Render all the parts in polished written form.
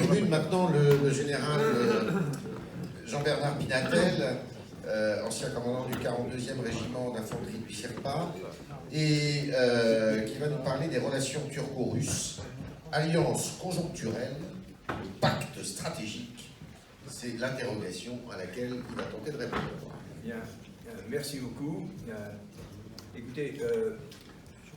tribune maintenant le général Jean-Bernard Pinatel, ancien commandant du 42e régiment d'infanterie du Sherpa, et qui va nous parler des relations turco-russes, alliance conjoncturelle, pacte stratégique. C'est l'interrogation à laquelle il va tenter de répondre. Bien, merci beaucoup. Écoutez,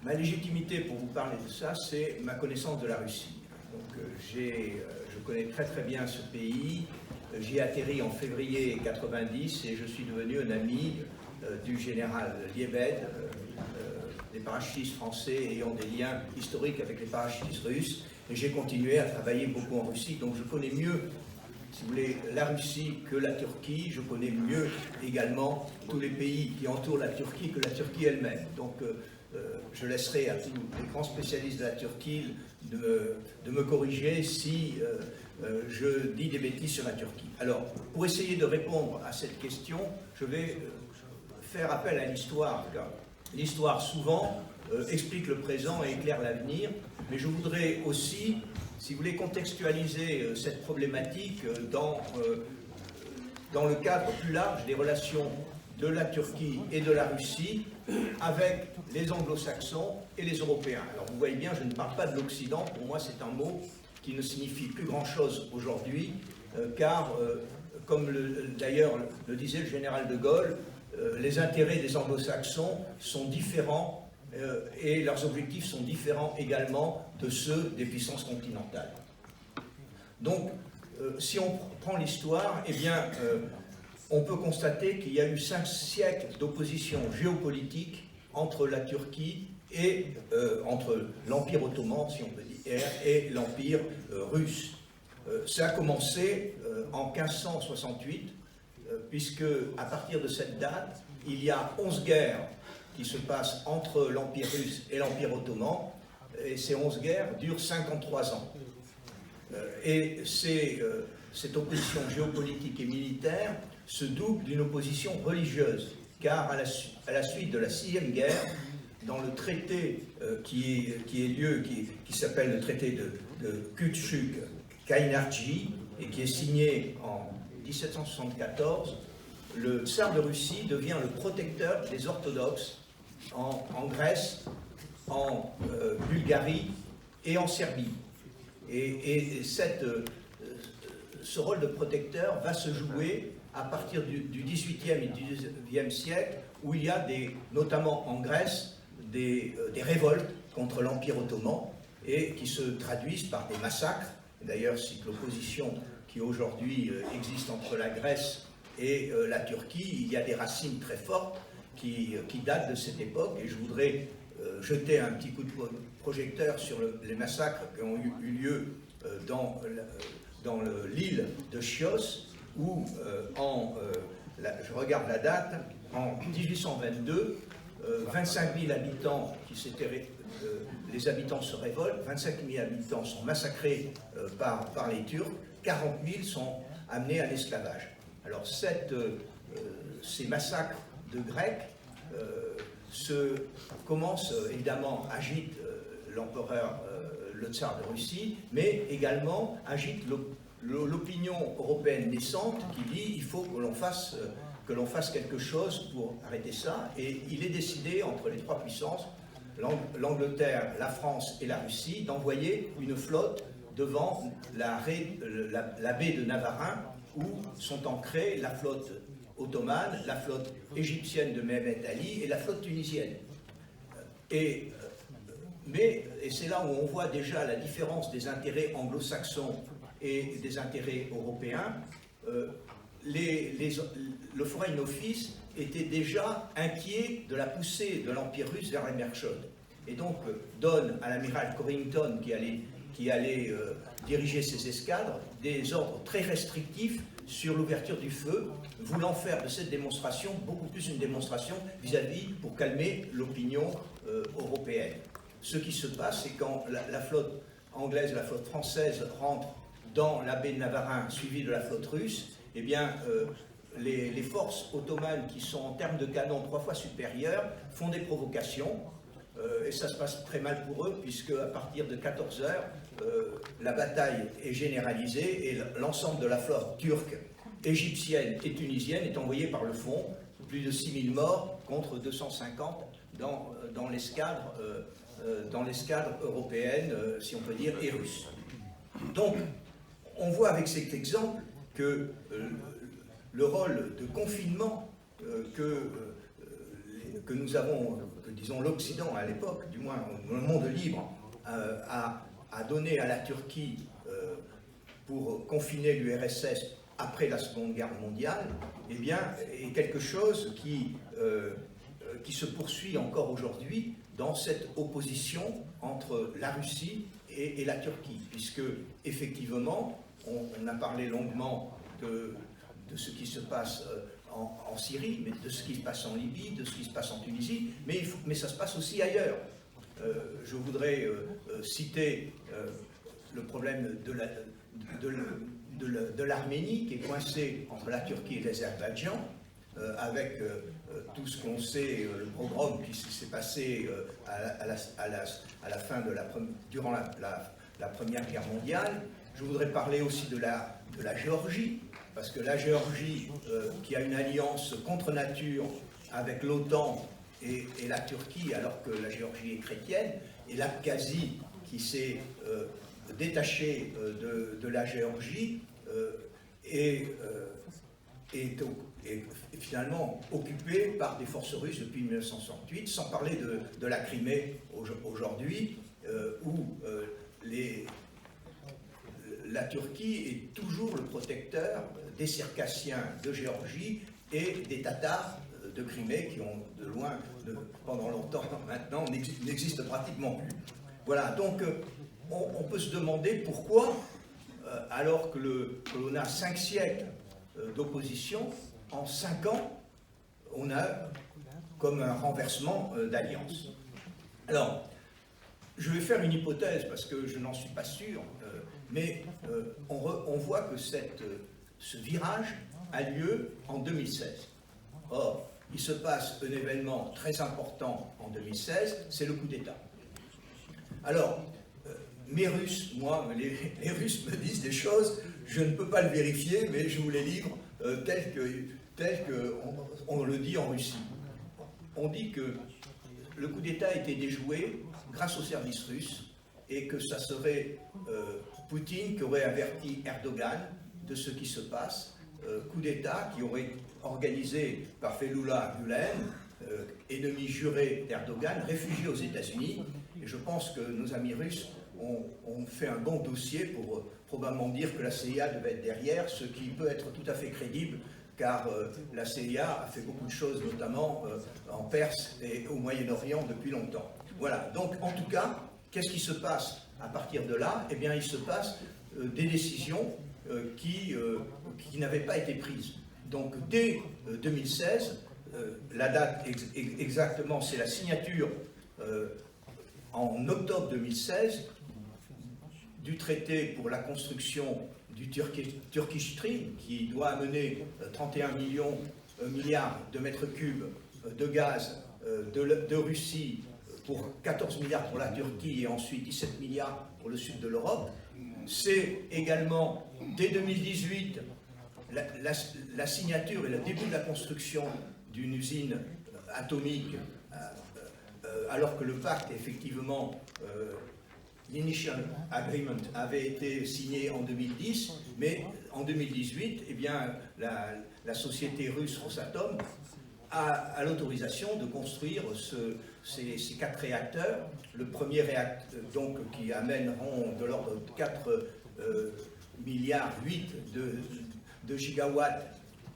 ma légitimité pour vous parler de ça, c'est ma connaissance de la Russie. Donc, je connais très très bien ce pays. J'y ai atterri en février 90 et je suis devenu un ami du général Liebed, des parachutistes français ayant des liens historiques avec les parachutistes russes. Et j'ai continué à travailler beaucoup en Russie, donc je connais mieux, si vous voulez, la Russie que la Turquie. Je connais mieux également tous les pays qui entourent la Turquie que la Turquie elle-même. Donc je laisserai à tous les grands spécialistes de la Turquie de me corriger si je dis des bêtises sur la Turquie. Alors, pour essayer de répondre à cette question, je vais faire appel à l'histoire. L'histoire, souvent, explique le présent et éclaire l'avenir, mais je voudrais aussi, si vous voulez, contextualiser cette problématique dans le cadre plus large des relations de la Turquie et de la Russie avec les anglo-saxons et les Européens. Alors vous voyez bien, je ne parle pas de l'Occident, pour moi c'est un mot qui ne signifie plus grand-chose aujourd'hui, car, comme d'ailleurs le disait le général de Gaulle, les intérêts des anglo-saxons sont différents et leurs objectifs sont différents également de ceux des puissances continentales. Donc, si on prend l'histoire, eh bien, on peut constater qu'il y a eu 5 siècles d'opposition géopolitique entre la Turquie et entre l'Empire ottoman, si on peut dire, et l'Empire russe. Ça a commencé en 1568, puisque à partir de cette date, il y a 11 guerres qui se passent entre l'Empire russe et l'Empire ottoman, et ces 11 guerres durent 53 ans. Et cette opposition géopolitique et militaire se double d'une opposition religieuse, car à la suite de la 6e guerre, dans le traité qui s'appelle le traité de Küçük-Kaynarca et qui est signé en 1774, le tsar de Russie devient le protecteur des orthodoxes en Grèce, en Bulgarie et en Serbie. Et ce rôle de protecteur va se jouer à partir du XVIIIe et du XIXe siècle, où il y a notamment en Grèce des révoltes contre l'Empire ottoman et qui se traduisent par des massacres. D'ailleurs, c'est l'opposition qui aujourd'hui existe entre la Grèce et la Turquie, il y a des racines très fortes qui datent de cette époque, et je voudrais jeter un petit coup de projecteur sur les massacres qui ont eu lieu dans l'île de Chios, où, je regarde la date, en 1822, 25 000 habitants les habitants se révoltent, 25 000 habitants sont massacrés par les Turcs, 40 000 sont amenés à l'esclavage. Alors ces massacres de Grecs commencent évidemment, agitent l'empereur, le tsar de Russie, mais également agitent l'opinion européenne naissante qui dit il faut que l'on fasse quelque chose pour arrêter ça. Et il est décidé entre les 3 puissances, l'Angleterre, la France et la Russie, d'envoyer une flotte devant la baie de Navarin, où sont ancrées la flotte ottomane, la flotte égyptienne de Mehmet Ali et la flotte tunisienne. Et c'est là où on voit déjà la différence des intérêts anglo-saxons et des intérêts européens. Le Foreign Office était déjà inquiet de la poussée de l'Empire russe vers les mers chaudes. Et donc donne à l'amiral Corrington, qui allait diriger ses escadres, des ordres très restrictifs sur l'ouverture du feu, voulant faire de cette démonstration beaucoup plus une démonstration vis-à-vis pour calmer l'opinion européenne. Ce qui se passe, c'est quand la flotte anglaise et la flotte française rentrent dans la baie de Navarin, suivie de la flotte russe, eh bien, les forces ottomanes, qui sont en termes de canon 3 fois supérieures, font des provocations et ça se passe très mal pour eux, puisque à partir de 14 heures, la bataille est généralisée et l'ensemble de la flotte turque, égyptienne et tunisienne est envoyée par le fond, plus de 6000 morts contre 250 dans l'escadre européenne, si on peut dire, et russe. Donc, on voit avec cet exemple que le rôle de confinement que nous avons, que disons l'Occident à l'époque, du moins le monde libre, a donné à la Turquie pour confiner l'URSS après la Seconde Guerre mondiale, eh bien, est quelque chose qui se poursuit encore aujourd'hui dans cette opposition entre la Russie et la Turquie, puisque effectivement, on a parlé longuement de ce qui se passe en Syrie, mais de ce qui se passe en Libye, de ce qui se passe en Tunisie, mais ça se passe aussi ailleurs. Je voudrais citer le problème de l'Arménie, qui est coincée entre la Turquie et l'Azerbaïdjan, avec tout ce qu'on sait, le pogrom qui s'est passé à la fin durant la Première Guerre mondiale. Je voudrais parler aussi de la Géorgie, parce que la Géorgie, qui a une alliance contre nature avec l'OTAN et la Turquie, alors que la Géorgie est chrétienne, et l'Abkhazie, qui s'est détachée de la Géorgie, est finalement occupée par des forces russes depuis 1968, sans parler de la Crimée aujourd'hui, où la Turquie est toujours le protecteur des Circassiens de Géorgie et des Tatars de Crimée, qui ont pendant longtemps maintenant n'existent pratiquement plus. Voilà, donc on peut se demander pourquoi, alors que l'on a 5 siècles d'opposition, en 5 ans, on a comme un renversement d'alliance. Alors, je vais faire une hypothèse, parce que je n'en suis pas sûr, mais on voit que ce virage a lieu en 2016. Or, il se passe un événement très important en 2016, c'est le coup d'État. Alors, mes Russes, les Russes me disent des choses, je ne peux pas le vérifier, mais je vous les livre tel qu'on le dit en Russie. On dit que le coup d'État a été déjoué grâce aux services russes et que ça serait Poutine qui aurait averti Erdogan de ce qui se passe, coup d'État qui aurait organisé par Fethullah Gülen, ennemi juré d'Erdogan, réfugié aux États-Unis. Et je pense que nos amis russes ont fait un bon dossier pour probablement dire que la CIA devait être derrière, ce qui peut être tout à fait crédible, car la CIA a fait beaucoup de choses, notamment en Perse et au Moyen-Orient depuis longtemps. Voilà, donc en tout cas, qu'est-ce qui se passe à partir de là? Eh bien, il se passe des décisions qui n'avaient pas été prises. Donc, dès 2016, la date exactement, c'est la signature en octobre 2016 du traité pour la construction du Turkish Stream, qui doit amener 31 milliards de mètres cubes de gaz de Russie, pour 14 milliards pour la Turquie et ensuite 17 milliards pour le sud de l'Europe. C'est également, dès 2018, la signature et le début de la construction d'une usine atomique, alors que le pacte, effectivement, l'Initial Agreement avait été signé en 2010, mais en 2018, eh bien, la société russe Rosatom a l'autorisation de construire ces 4 réacteurs. Le premier réacteur, donc, qui amèneront de l'ordre de 4 milliards 8 de gigawatts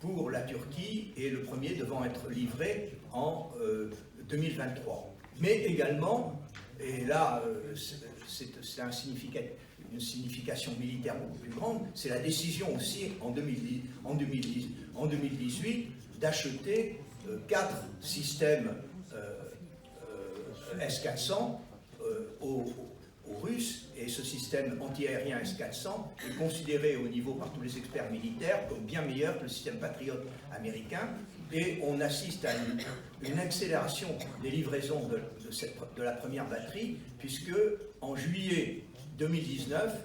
pour la Turquie, et le premier devant être livré en 2023. Mais également, et là c'est une signification militaire beaucoup plus grande, c'est la décision aussi en 2018 d'acheter 4 systèmes S-400 aux Russes, et ce système antiaérien S-400 est considéré au niveau par tous les experts militaires comme bien meilleur que le système Patriot américain, et on assiste à une accélération des livraisons de la première batterie, puisque en juillet 2019,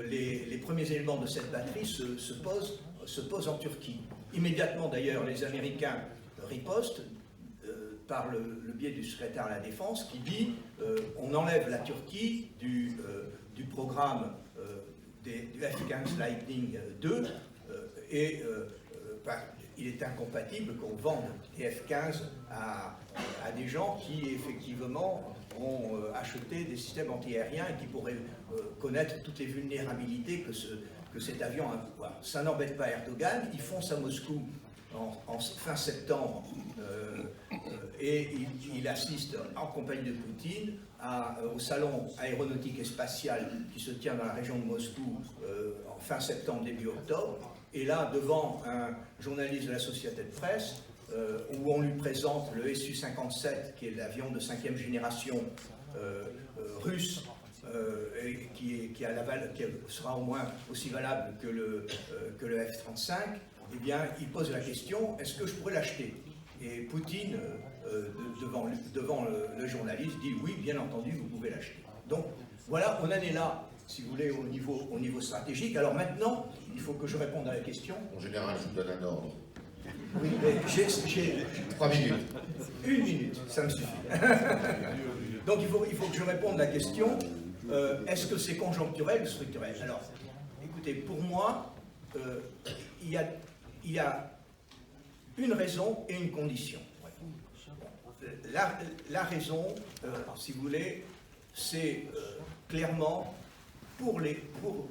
les premiers éléments de cette batterie se posent en Turquie. Immédiatement d'ailleurs, les Américains ripostent par le biais du secrétaire à la Défense qui dit on enlève la Turquie du programme du F-15 Lightning II et il est incompatible qu'on vende des F-15 à des gens qui effectivement ont acheté des systèmes antiaériens et qui pourraient connaître toutes les vulnérabilités que cet avion a. Voilà. Ça n'embête pas Erdogan, il fonce à Moscou en fin septembre et il assiste en compagnie de Poutine au salon aéronautique et spatial qui se tient dans la région de Moscou en fin septembre, début octobre. Et là, devant un journaliste de la Associated Press, où on lui présente le Su-57, qui est l'avion de 5e génération russe, et qui sera au moins aussi valable que le F-35, eh bien, il pose la question, est-ce que je pourrais l'acheter? Et Poutine, devant le journaliste, dit oui, bien entendu, vous pouvez l'acheter. Donc, voilà, on en est là, si vous voulez, au niveau stratégique. Alors maintenant, il faut que je réponde à la question. En général, je vous donne un ordre. Oui, mais j'ai 3 minutes. 1 minute, ça me suffit. Donc il faut que je réponde à la question, est-ce que c'est conjoncturel ou structurel? Alors, écoutez, pour moi, il y a une raison et une condition. La raison, si vous voulez, c'est clairement, pour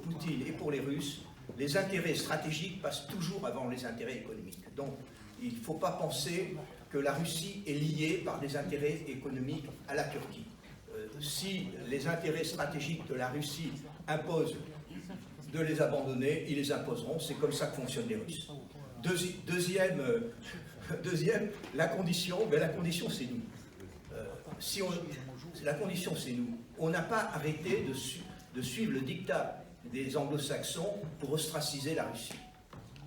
Poutine et pour les Russes, les intérêts stratégiques passent toujours avant les intérêts économiques. Donc, il ne faut pas penser que la Russie est liée par des intérêts économiques à la Turquie. Si les intérêts stratégiques de la Russie imposent de les abandonner, ils les imposeront. C'est comme ça que fonctionnent les Russes. Deuxième, la condition, la condition c'est nous. La condition c'est nous. On n'a pas arrêté de suivre le diktat des anglo-saxons pour ostraciser la Russie.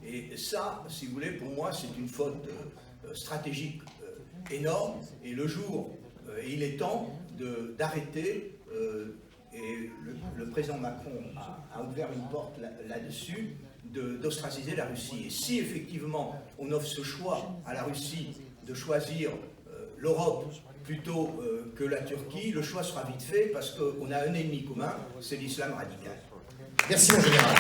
Et ça, si vous voulez, pour moi, c'est une faute stratégique énorme. Et le jour, et il est temps d'arrêter, et le président Macron a ouvert une porte là-dessus, d'ostraciser la Russie. Et si effectivement on offre ce choix à la Russie de choisir l'Europe plutôt que la Turquie, le choix sera vite fait parce qu'on a un ennemi commun, c'est l'islam radical. Merci mon général.